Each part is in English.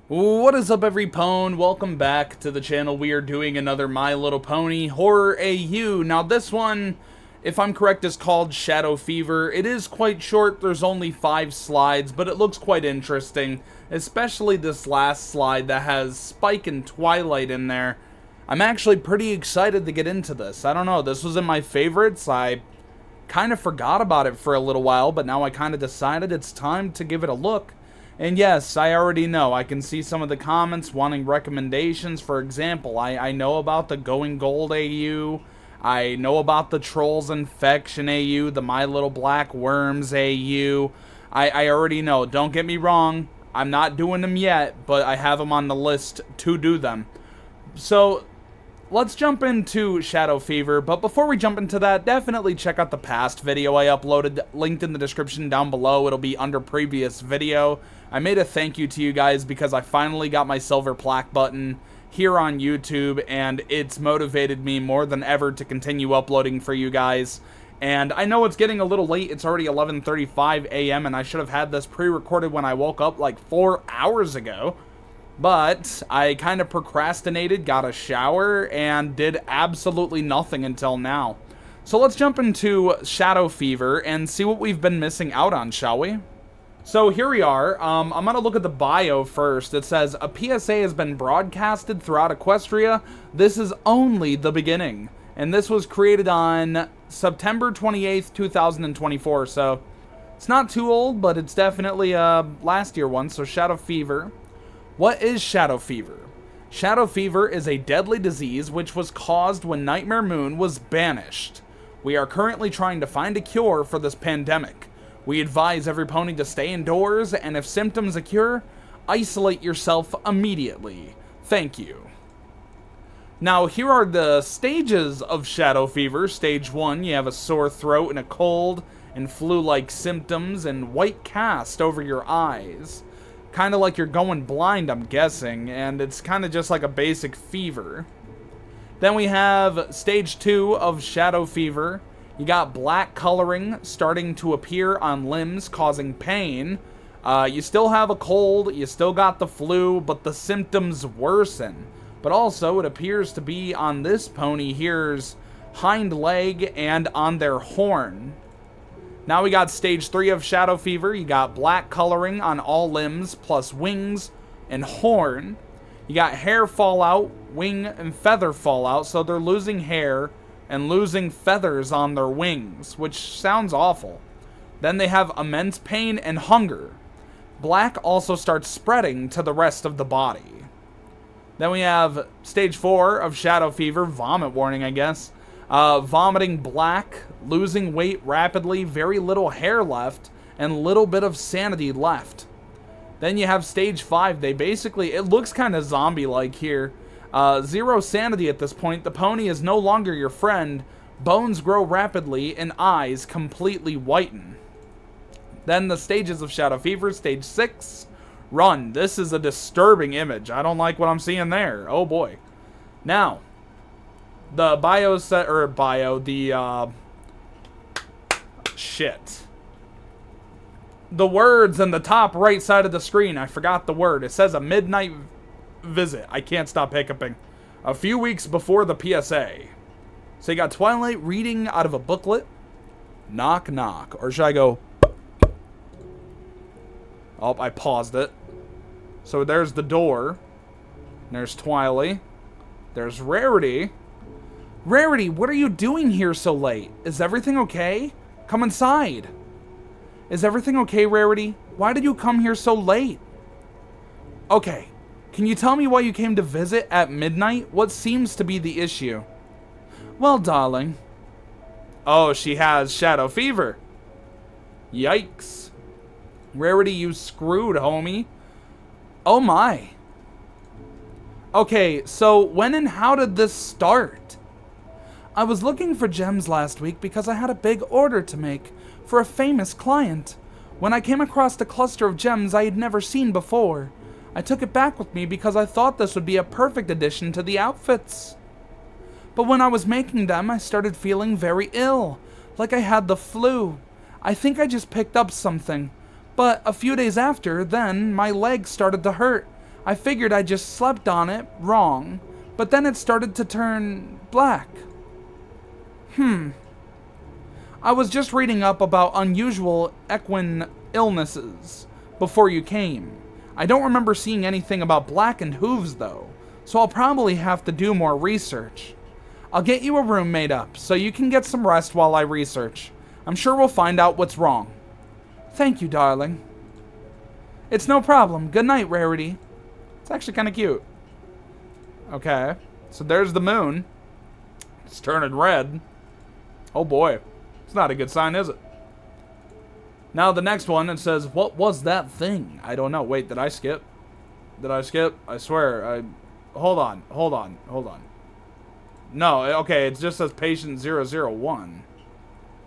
What is up, everypone? Welcome back to the channel. We are doing another My Little Pony Horror AU. Now this one, if I'm correct, is called Shadow Fever. It is quite short. There's only 5 slides, but it looks quite interesting. Especially this last slide that has Spike and Twilight in there. I'm actually pretty excited to get into this. I don't know, this was in my favorites. I kind of forgot about it for a little while, but now I kind of decided it's time to give it a look. And yes, I already know. I can see some of the comments wanting recommendations. For example, I know about the Going Gold AU. I know about the Trolls Infection AU, the My Little Black Worms AU. I already know. Don't get me wrong. I'm not doing them yet, but I have them on the list to do them. So let's jump into Shadow Fever, but before we jump into that, definitely check out the past video I uploaded, linked in the description down below. It'll be under previous video. I made a thank you to you guys because I finally got my silver plaque button here on YouTube, and it's motivated me more than ever to continue uploading for you guys. And I know it's getting a little late. It's already 11:35 a.m. and I should have had this pre-recorded when I woke up like 4 hours ago. But I kind of procrastinated, got a shower, and did absolutely nothing until now. So let's jump into Shadow Fever and see what we've been missing out on, shall we? So here we are. I'm going to look at the bio first. It says, a PSA has been broadcasted throughout Equestria. This is only the beginning. And this was created on September 28th, 2024. So it's not too old, but it's definitely a last year one. So Shadow Fever. What is Shadow Fever? Shadow Fever is a deadly disease which was caused when Nightmare Moon was banished. We are currently trying to find a cure for this pandemic. We advise every pony to stay indoors, and if symptoms occur, isolate yourself immediately. Thank you. Now, here are the stages of Shadow Fever. Stage 1, you have a sore throat and a cold, and flu-like symptoms, and white cast over your eyes. Kind of like you're going blind, I'm guessing, and it's kind of just like a basic fever. Then we have stage 2 of Shadow Fever. You got black coloring starting to appear on limbs, causing pain. You still have a cold, you still got the flu, but the symptoms worsen. But also, it appears to be on this pony here's hind leg and on their horn. Now we got stage 3 of Shadow Fever. You got black coloring on all limbs, plus wings and horn. You got hair fallout, wing and feather fallout, so they're losing hair and losing feathers on their wings, which sounds awful. Then they have immense pain and hunger. Black also starts spreading to the rest of the body. Then we have stage 4 of Shadow Fever, vomit warning, I guess. Vomiting black, losing weight rapidly, very little hair left, and little bit of sanity left. Then you have stage 5. They basically, it looks kind of zombie-like here. 0 sanity at this point. The pony is no longer your friend. Bones grow rapidly, and eyes completely whiten. Then the stages of Shadow Fever. Stage 6, run. This is a disturbing image. I don't like what I'm seeing there. Oh boy. Now, the bio set, or bio, the, shit. The words in the top right side of the screen, I forgot the word. It says a midnight visit. I can't stop hiccuping. A few weeks before the PSA. So you got Twilight reading out of a booklet. Knock, knock. Or should I go? Oh, I paused it. So there's the door. There's Twilight. There's Rarity. Rarity, what are you doing here so late? Is everything okay? Come inside. Is everything okay, Rarity? Why did you come here so late? Okay. Can you tell me why you came to visit at midnight? What seems to be the issue? Well, darling. Oh, she has Shadow Fever. Yikes. Rarity, you screwed, homie. Oh my. Okay, so when and how did this start? I was looking for gems last week because I had a big order to make for a famous client. When I came across a cluster of gems I had never seen before, I took it back with me because I thought this would be a perfect addition to the outfits. But when I was making them, I started feeling very ill, like I had the flu. I think I just picked up something. But a few days after, then, my leg started to hurt. I figured I just slept on it wrong, but then it started to turn black. I was just reading up about unusual equine illnesses before you came. I don't remember seeing anything about blackened hooves though, so I'll probably have to do more research. I'll get you a room made up so you can get some rest while I research. I'm sure we'll find out what's wrong. Thank you, darling. It's no problem. Good night, Rarity. It's actually kind of cute. Okay, so there's the moon. It's turning red. Oh boy. It's not a good sign, is it? Now the next one, it says, what was that thing? I don't know. Wait, did I skip? Did I skip? I swear. Hold on. No, okay, it just says patient 001.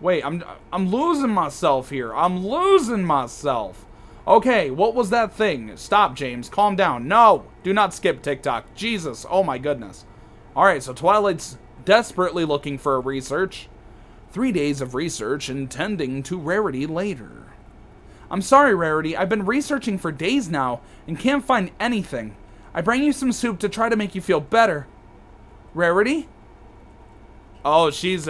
Wait, I'm losing myself here. I'm losing myself. Okay, what was that thing? Stop, James. Calm down. No, do not skip TikTok. Jesus, oh my goodness. Alright, so Twilight's desperately looking for a research. 3 days of research and tending to Rarity later. I'm sorry, Rarity. I've been researching for days now and can't find anything. I bring you some soup to try to make you feel better. Rarity? Oh, she's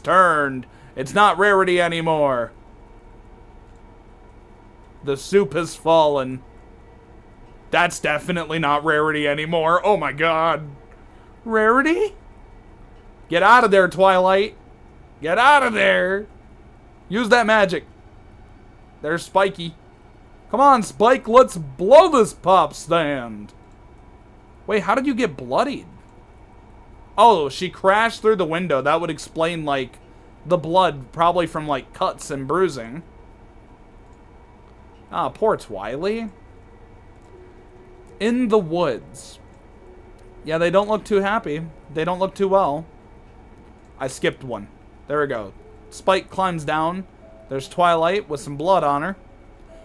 turned. It's not Rarity anymore. The soup has fallen. That's definitely not Rarity anymore. Oh my god. Rarity? Get out of there, Twilight. Get out of there. Use that magic. There's Spiky. Come on, Spike. Let's blow this pop stand. Wait, how did you get bloodied? Oh, she crashed through the window. That would explain, like, the blood, probably from, like, cuts and bruising. Ah, poor Twilight. In the woods. Yeah, they don't look too happy. They don't look too well. I skipped one. There we go. Spike climbs down. There's Twilight with some blood on her.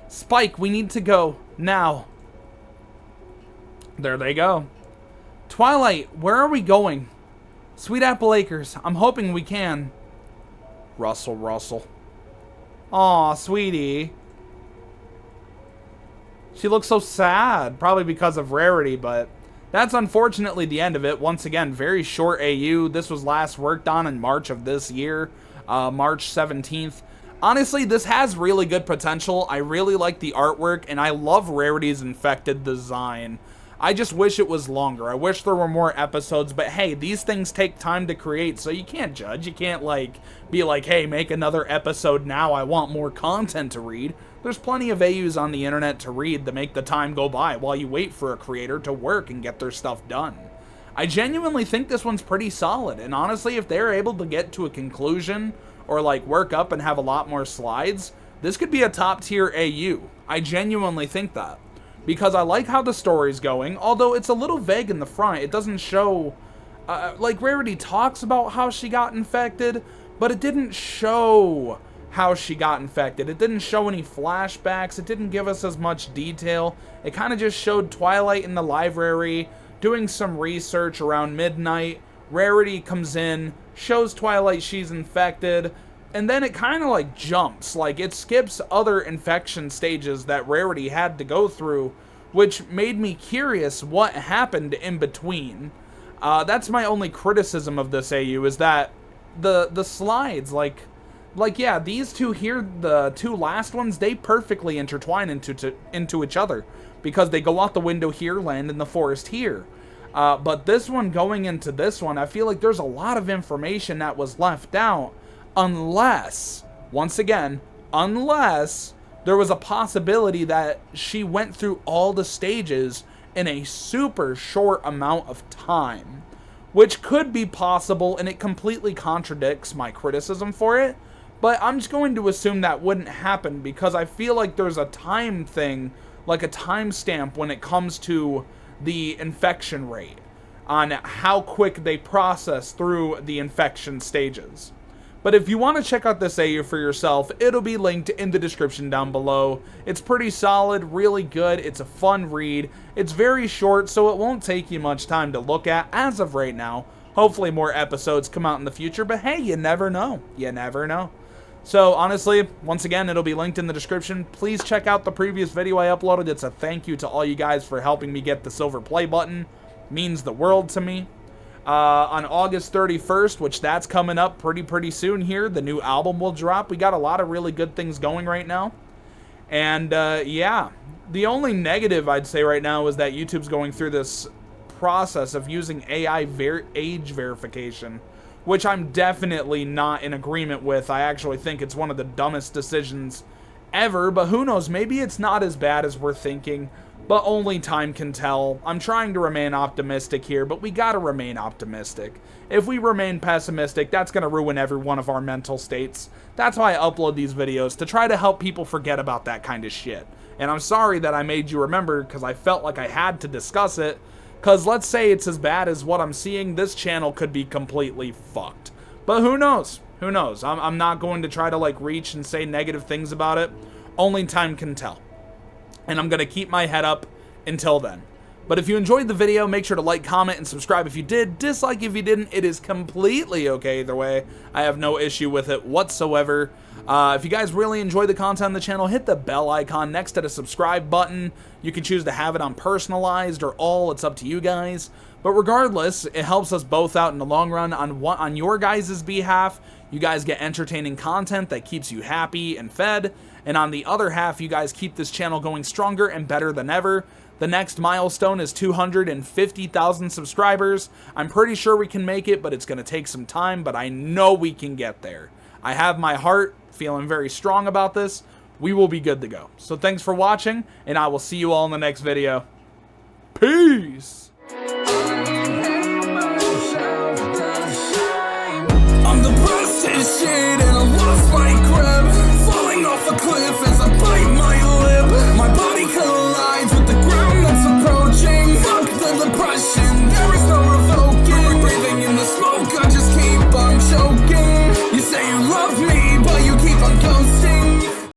Spike, we need to go. Now. There they go. Twilight, where are we going? Sweet Apple Acres. I'm hoping we can. Russell. Aw, sweetie. She looks so sad. Probably because of Rarity, but that's unfortunately the end of it. Once again, very short AU. This was last worked on in March of this year. March 17th. Honestly, this has really good potential. I really like the artwork, and I love Rarity's infected design. I just wish it was longer. I wish there were more episodes, but hey, these things take time to create, so you can't judge. You can't, like, be like, hey, make another episode now. I want more content to read. There's plenty of AUs on the internet to read to make the time go by while you wait for a creator to work and get their stuff done. I genuinely think this one's pretty solid, and honestly, if they're able to get to a conclusion or, like, work up and have a lot more slides, this could be a top-tier AU. I genuinely think that. Because I like how the story's going, although it's a little vague in the front. It doesn't show, like, Rarity talks about how she got infected, but it didn't show how she got infected. It didn't show any flashbacks. It didn't give us as much detail. It kind of just showed Twilight in the library doing some research around midnight. Rarity comes in, shows Twilight she's infected, and then it kind of like jumps, like it skips other infection stages that Rarity had to go through, which made me curious what happened in between. That's my only criticism of this AU, is that the slides, like yeah, these two here, the two last ones, they perfectly intertwine into each other, because they go out the window here, land in the forest here. But this one going into this one, I feel like there's a lot of information that was left out. Unless, once again, unless there was a possibility that she went through all the stages in a super short amount of time, which could be possible, and it completely contradicts my criticism for it, but I'm just going to assume that wouldn't happen, because I feel like there's a time thing, like a timestamp when it comes to the infection rate, on how quick they process through the infection stages. But if you want to check out this AU for yourself, it'll be linked in the description down below. It's pretty solid, really good, it's a fun read. It's very short, so it won't take you much time to look at as of right now. Hopefully more episodes come out in the future, but hey, you never know. You never know. So, honestly, once again, it'll be linked in the description. Please check out the previous video I uploaded. It's a thank you to all you guys for helping me get the silver play button. Means the world to me. On August 31st, which that's coming up pretty soon here, the new album will drop. We got a lot of really good things going right now. And, yeah. The only negative I'd say right now is that YouTube's going through this process of using AI age verification, which I'm definitely not in agreement with. I actually think it's one of the dumbest decisions ever, but who knows, maybe it's not as bad as we're thinking, but only time can tell. I'm trying to remain optimistic here, but we gotta remain optimistic. If we remain pessimistic, that's gonna ruin every one of our mental states. That's why I upload these videos, to try to help people forget about that kind of shit. And I'm sorry that I made you remember, because I felt like I had to discuss it. Because let's say it's as bad as what I'm seeing, this channel could be completely fucked. But who knows? Who knows? I'm not going to try to like reach and say negative things about it. Only time can tell. And I'm going to keep my head up until then. But if you enjoyed the video, make sure to like, comment, and subscribe if you did. Dislike if you didn't. It is completely okay either way. I have no issue with it whatsoever. If you guys really enjoy the content on the channel, hit the bell icon next to the subscribe button. You can choose to have it on personalized or all. It's up to you guys. But regardless, it helps us both out in the long run on your guys' behalf. You guys get entertaining content that keeps you happy and fed. And on the other half, you guys keep this channel going stronger and better than ever. The next milestone is 250,000 subscribers. I'm pretty sure we can make it, but it's going to take some time, but I know we can get there. I have my heart, feeling very strong about this. We will be good to go. So thanks for watching, and I will see you all in the next video. Peace!